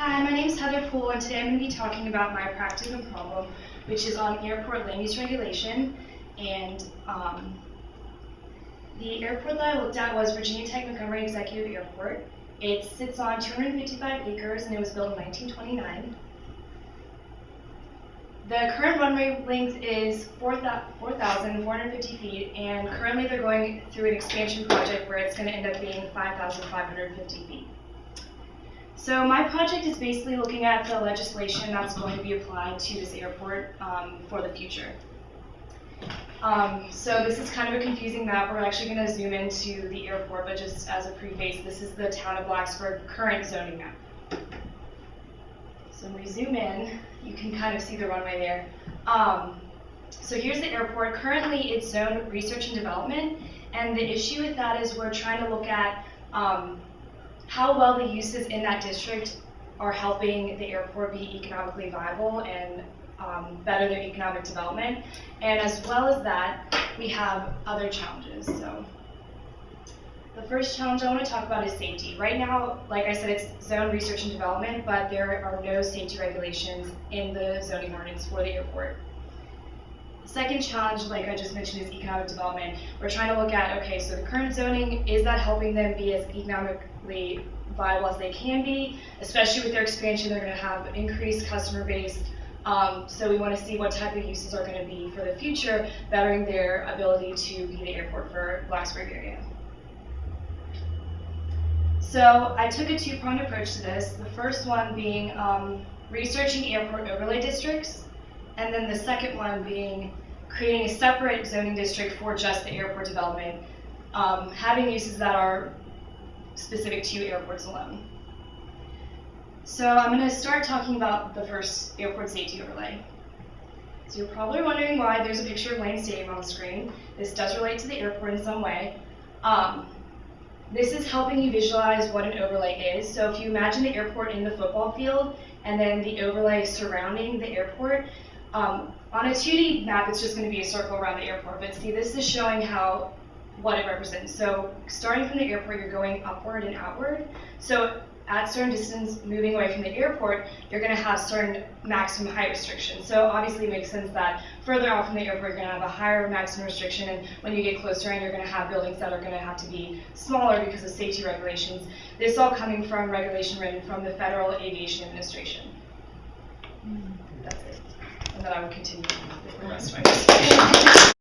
Hi, my name is Heather Poole, and today I'm going to be talking about my practicum problem, which is on airport land use regulation. And the airport that I looked at was Virginia Tech Montgomery Executive Airport. It sits on 255 acres, and it was built in 1929. The current runway length is 4,450 feet, and currently they're going through an expansion project where it's going to end up being 5,550 feet. So my project is basically looking at the legislation that's going to be applied to this airport for the future. So this is kind of a confusing map. We're actually going to zoom into the airport, but just as a preface, this is the town of Blacksburg current zoning map. So when we zoom in, you can kind of see the runway there. So here's the airport. Currently it's zoned research and development, and the issue with that is we're trying to look at how well the uses in that district are helping the airport be economically viable and better their economic development. And as well as that, we have other challenges. So the first challenge I want to talk about is safety. Right now, like I said, it's zone research and development, but there are no safety regulations in the zoning ordinance for the airport. The second challenge, like I just mentioned, is economic development. We're trying to look at, okay, so the current zoning, is that helping them be as economically viable as they can be? Especially with their expansion, they're going to have increased customer base. So we want to see what type of uses are going to be for the future, bettering their ability to be the airport for Blacksburg area. So I took a two-pronged approach to this. The first one being researching airport overlay districts, and then the second one being creating a separate zoning district for just the airport development, having uses that are specific to airports alone. So I'm going to start talking about the first airport safety overlay. So you're probably wondering why there's a picture of Lane Stadium on the screen. This does relate to the airport in some way. This is helping you visualize what an overlay is. So if you imagine the airport in the football field and then the overlay surrounding the airport, on a 2D map it's just going to be a circle around the airport, but see, this is showing what it represents. So starting from the airport, you're going upward and outward. So at certain distance, moving away from the airport, you're going to have certain maximum height restrictions. So obviously it makes sense that further out from the airport, you're going to have a higher maximum restriction, and when you get closer in, you're going to have buildings that are going to have to be smaller because of safety regulations. This all coming from regulation written from the Federal Aviation Administration. That's it. And then I will continue with the rest of my